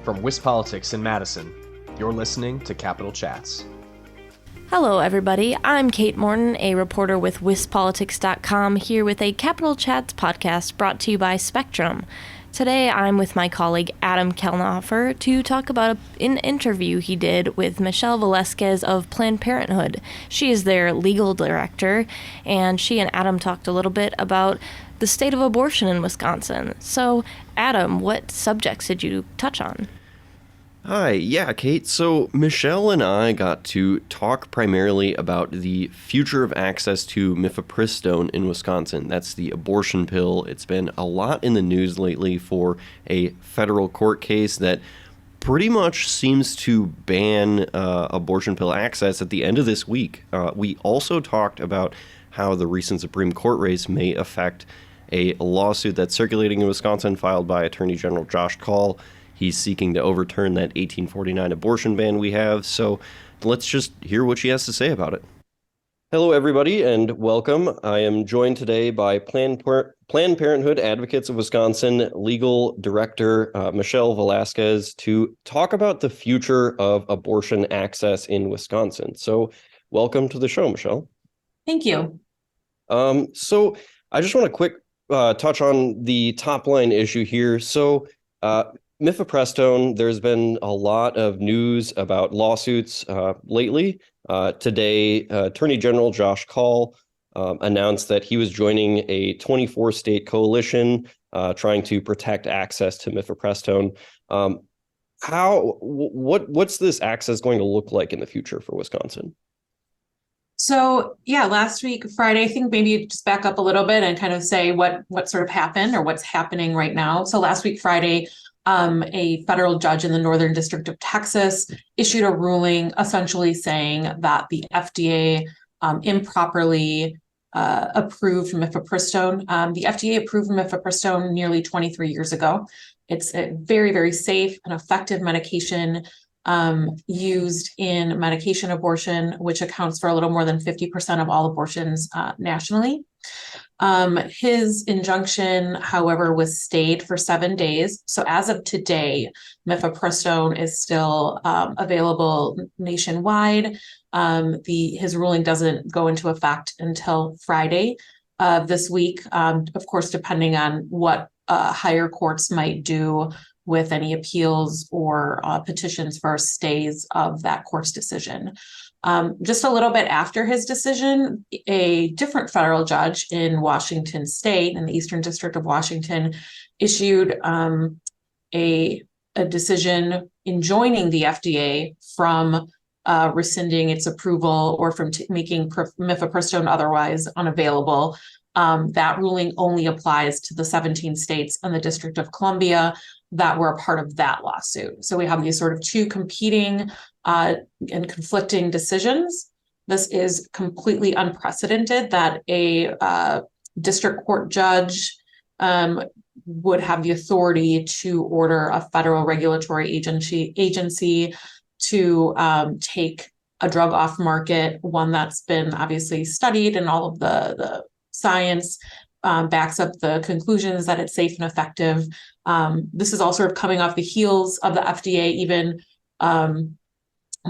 From WisPolitics in Madison, you're listening to Capital Chats. Hello, everybody. I'm Kate Morton, a reporter with WisPolitics.com, here with a Capital Chats podcast brought to you by Spectrum. Today, I'm with my colleague Adam Kellnhofer to talk about an interview he did with Michelle Velasquez of Planned Parenthood. She is their legal director, and she and Adam talked a little bit about the state of abortion in Wisconsin. So, Adam, what subjects did you touch on? Hi, yeah, Kate. So Michelle and I got to talk primarily about the future of access to mifepristone in Wisconsin. That's the abortion pill. It's been a lot in the news lately for a federal court case that pretty much seems to ban abortion pill access at the end of this week. We also talked about how the recent Supreme Court race may affect a lawsuit that's circulating in Wisconsin filed by Attorney General Josh Kaul. He's seeking to overturn that 1849 abortion ban we have. So let's just hear what she has to say about it. Hello, everybody, and welcome. I am joined today by Planned Parenthood Advocates of Wisconsin legal director Michelle Velasquez to talk about the future of abortion access in Wisconsin. So welcome to the show, Michelle. Thank you. So I just want to quick touch on the top line issue here. So mifepristone, there's been a lot of news about lawsuits lately. Today, Attorney General Josh Kaul announced that he was joining a 24-state coalition trying to protect access to mifepristone. What's this access going to look like in the future for Wisconsin? So, last week, Friday, I think maybe just back up a little bit and kind of say what sort of happened or what's happening right now. So last week, Friday, a federal judge in the Northern District of Texas issued a ruling essentially saying that the FDA improperly approved mifepristone. The FDA approved mifepristone nearly 23 years ago. It's a very, very safe and effective medication used in medication abortion, which accounts for a little more than 50% of all abortions nationally. His injunction, however, was stayed for 7 days. So as of today, mifepristone is still available nationwide. His ruling doesn't go into effect until Friday of this week, of course, depending on what higher courts might do with any appeals or petitions for stays of that court's decision. Just a little bit after his decision, a different federal judge in Washington State, in the Eastern District of Washington, issued a decision enjoining the FDA from rescinding its approval or from making mifepristone otherwise unavailable. That ruling only applies to the 17 states and the District of Columbia that were a part of that lawsuit. So we have these sort of two competing and conflicting decisions. This is completely unprecedented that a district court judge would have the authority to order a federal regulatory agency to take a drug off market, one that's been obviously studied and all of the science backs up the conclusions that it's safe and effective. This is all sort of coming off the heels of the FDA even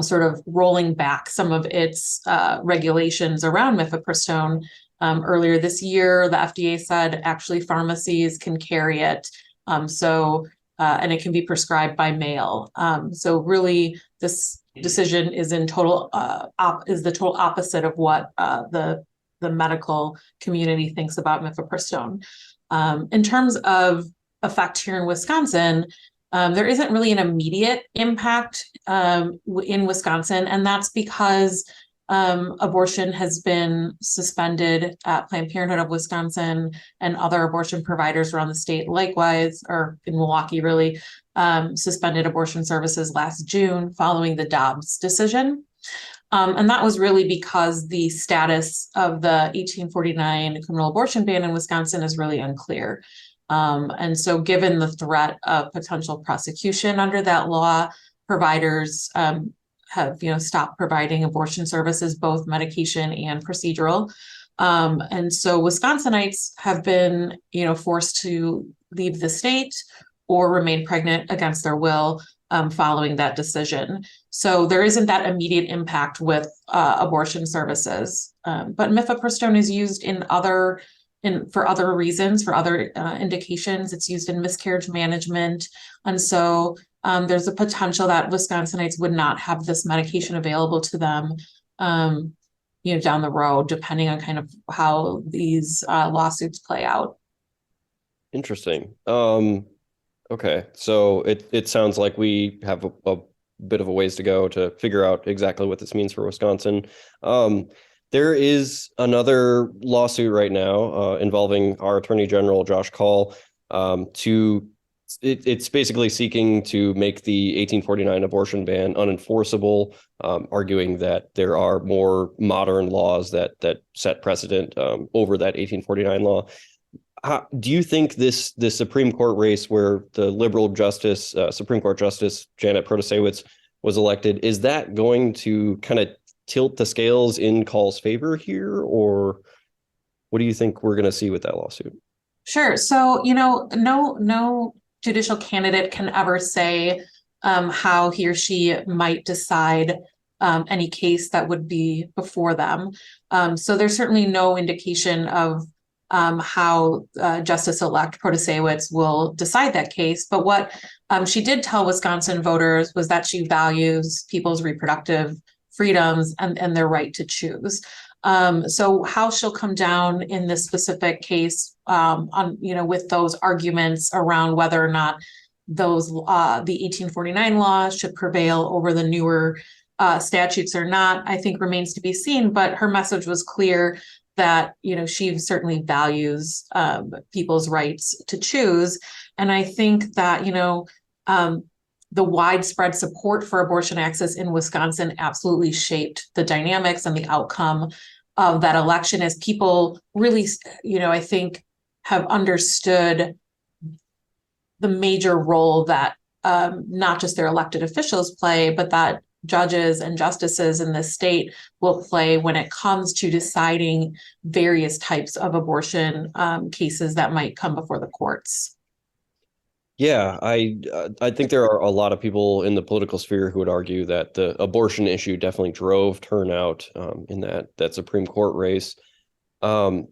sort of rolling back some of its regulations around mifepristone. Earlier this year, the FDA said actually pharmacies can carry it. And it can be prescribed by mail. So really, this decision is the total opposite of what the medical community thinks about mifepristone. In terms of effect here in Wisconsin, there isn't really an immediate impact in Wisconsin, and that's because abortion has been suspended at Planned Parenthood of Wisconsin and other abortion providers around the state likewise, or in Milwaukee really, suspended abortion services last June following the Dobbs decision. And that was really because the status of the 1849 criminal abortion ban in Wisconsin is really unclear. And so given the threat of potential prosecution under that law, providers have stopped providing abortion services, both medication and procedural. And so Wisconsinites have been forced to leave the state or remain pregnant against their will following that decision. So there isn't that immediate impact with abortion services. But mifepristone is used for other reasons, for other indications. It's used in miscarriage management. And so there's a potential that Wisconsinites would not have this medication available to them, down the road, depending on kind of how these lawsuits play out. Interesting. Okay, so it sounds like we have a bit of a ways to go to figure out exactly what this means for Wisconsin. There is another lawsuit right now involving our Attorney General, Josh Kaul, it's basically seeking to make the 1849 abortion ban unenforceable, arguing that there are more modern laws that set precedent over that 1849 law. Do you think this Supreme Court race where the liberal Supreme Court Justice Janet Protasiewicz was elected, is that going to kind of tilt the scales in Kaul's favor here, or what do you think we're going to see with that lawsuit? Sure. So, no judicial candidate can ever say how he or she might decide any case that would be before them. So there's certainly no indication of how Justice-elect Protasiewicz will decide that case. But what she did tell Wisconsin voters was that she values people's reproductive freedoms and their right to choose. So how she'll come down in this specific case with those arguments around whether or not the 1849 law should prevail over the newer statutes or not, I think remains to be seen. But her message was clear that, she certainly values people's rights to choose. And I think that, the widespread support for abortion access in Wisconsin absolutely shaped the dynamics and the outcome of that election, as people really, I think, have understood the major role that not just their elected officials play, but that judges and justices in this state will play when it comes to deciding various types of abortion cases that might come before the courts. Yeah, I think there are a lot of people in the political sphere who would argue that the abortion issue definitely drove turnout in that Supreme Court race. Do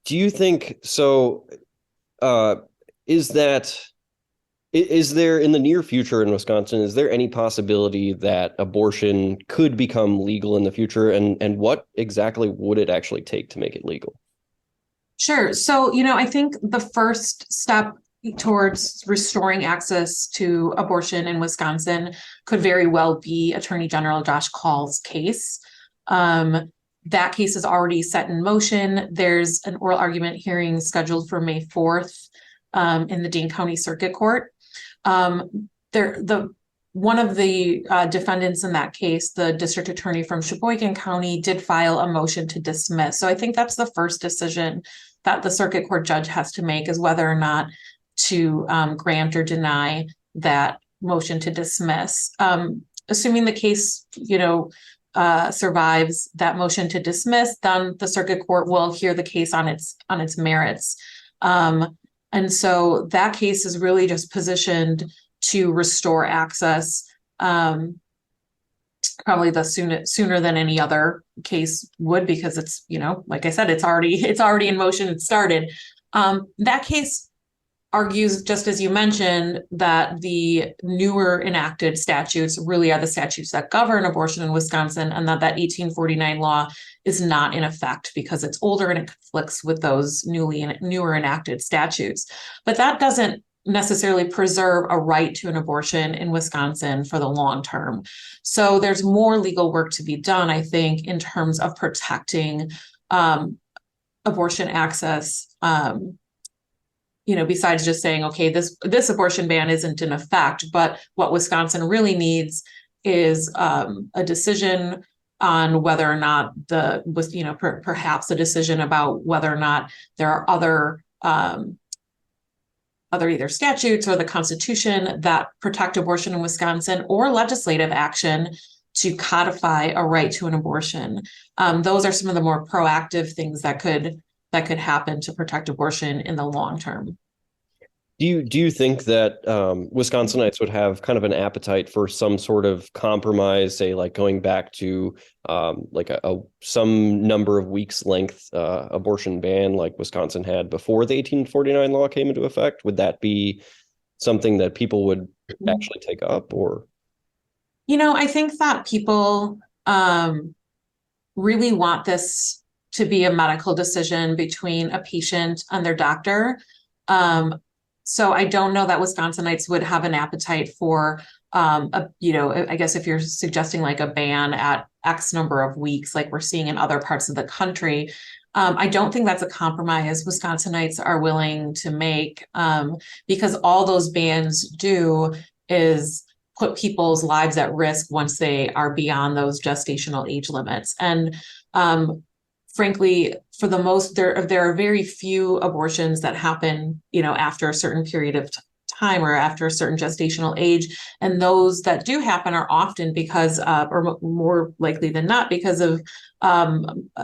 you think so? Is there in the near future in Wisconsin, is there any possibility that abortion could become legal in the future? And what exactly would it actually take to make it legal? Sure. So, I think the first step towards restoring access to abortion in Wisconsin could very well be Attorney General Josh Kaul's case. That case is already set in motion. There's an oral argument hearing scheduled for May 4th in the Dane County Circuit Court. One of the defendants in that case, the district attorney from Sheboygan County, did file a motion to dismiss. So I think that's the first decision that the circuit court judge has to make, is whether or not to grant or deny that motion to dismiss. Assuming the case, survives that motion to dismiss, then the circuit court will hear the case on its merits. And so that case is really just positioned to restore access, probably sooner than any other case would, because it's, like I said, it's already in motion. It started. That case argues, just as you mentioned, that the newer enacted statutes really are the statutes that govern abortion in Wisconsin, and that 1849 law is not in effect because it's older and it conflicts with those newer enacted statutes. But that doesn't necessarily preserve a right to an abortion in Wisconsin for the long term. So there's more legal work to be done, I think, in terms of protecting abortion access. Besides just saying, okay, this abortion ban isn't in effect, but what Wisconsin really needs is a decision on whether or not perhaps a decision about whether or not there are other either statutes or the Constitution that protect abortion in Wisconsin, or legislative action to codify a right to an abortion. Those are some of the more proactive things that could happen to protect abortion in the long term. Do you think that Wisconsinites would have kind of an appetite for some sort of compromise, say like going back to like a some number of weeks length abortion ban like Wisconsin had before the 1849 law came into effect? Would that be something that people would actually take up, or? I think that people really want this to be a medical decision between a patient and their doctor. So I don't know that Wisconsinites would have an appetite for, I guess if you're suggesting like a ban at X number of weeks, like we're seeing in other parts of the country, I don't think that's a compromise Wisconsinites are willing to make, because all those bans do is put people's lives at risk once they are beyond those gestational age limits. And frankly, for the most, there are very few abortions that happen, after a certain period of time or after a certain gestational age. And those that do happen are often because of, or more likely than not, because of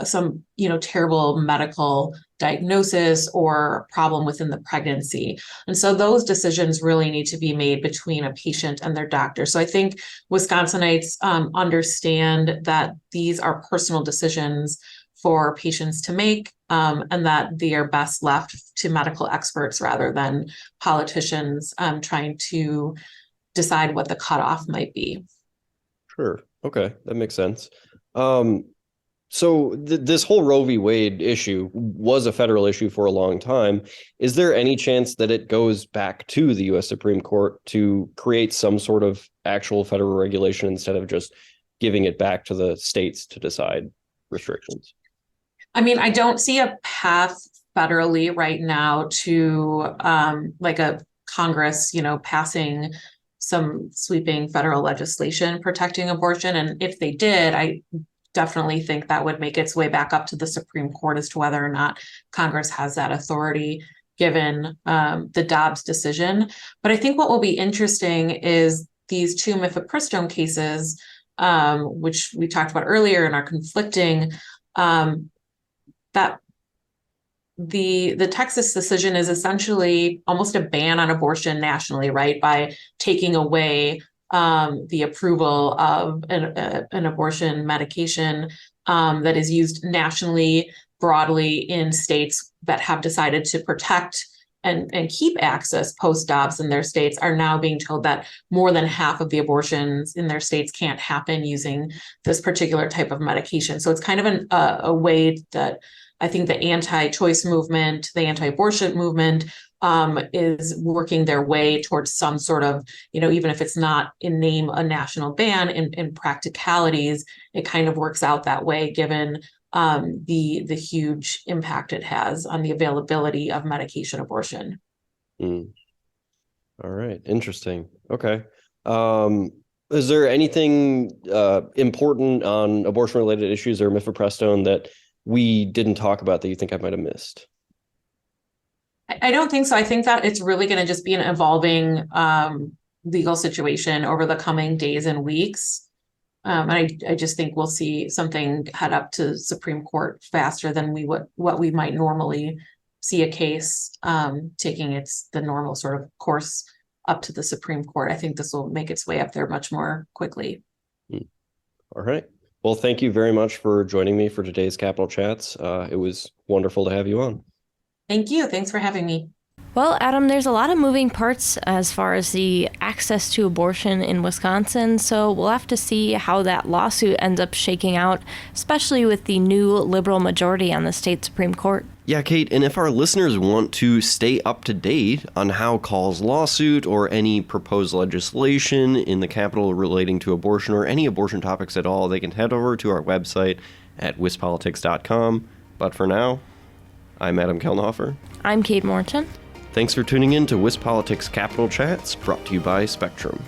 some, terrible medical diagnosis or problem within the pregnancy. And so those decisions really need to be made between a patient and their doctor. So I think Wisconsinites understand that these are personal decisions for patients to make, and that they are best left to medical experts rather than politicians trying to decide what the cutoff might be. Sure. Okay, that makes sense. So this whole Roe v. Wade issue was a federal issue for a long time. Is there any chance that it goes back to the U.S. Supreme Court to create some sort of actual federal regulation instead of just giving it back to the states to decide restrictions? I mean, I don't see a path federally right now to like a Congress, passing some sweeping federal legislation protecting abortion. And if they did, I definitely think that would make its way back up to the Supreme Court as to whether or not Congress has that authority given the Dobbs decision. But I think what will be interesting is these two mifepristone cases, which we talked about earlier and are conflicting, that the Texas decision is essentially almost a ban on abortion nationally, right? By taking away the approval of an abortion medication that is used nationally, broadly in states that have decided to protect and keep access post-Dobbs in their states, are now being told that more than half of the abortions in their states can't happen using this particular type of medication. So it's kind of a way that I think the anti-choice movement, the anti-abortion movement, is working their way towards some sort of, even if it's not in name a national ban, in practicalities, it kind of works out that way given the huge impact it has on the availability of medication abortion. All right, interesting. Okay. Is there anything important on abortion-related issues or mifepristone that we didn't talk about that you think I might have missed? I don't think so. I think that it's really going to just be an evolving legal situation over the coming days and weeks. And I just think we'll see something head up to Supreme Court faster than what we might normally see a case taking the normal sort of course up to the Supreme Court. I think this will make its way up there much more quickly. All right. Well, thank you very much for joining me for today's Capitol Chats. It was wonderful to have you on. Thank you. Thanks for having me. Well, Adam, there's a lot of moving parts as far as the access to abortion in Wisconsin, so we'll have to see how that lawsuit ends up shaking out, especially with the new liberal majority on the state Supreme Court. Yeah, Kate, and if our listeners want to stay up to date on how Kaul's lawsuit or any proposed legislation in the Capitol relating to abortion or any abortion topics at all, they can head over to our website at wispolitics.com. But for now, I'm Adam Kelnhofer. I'm Kate Morton. Thanks for tuning in to WisPolitics Capitol Chats, brought to you by Spectrum.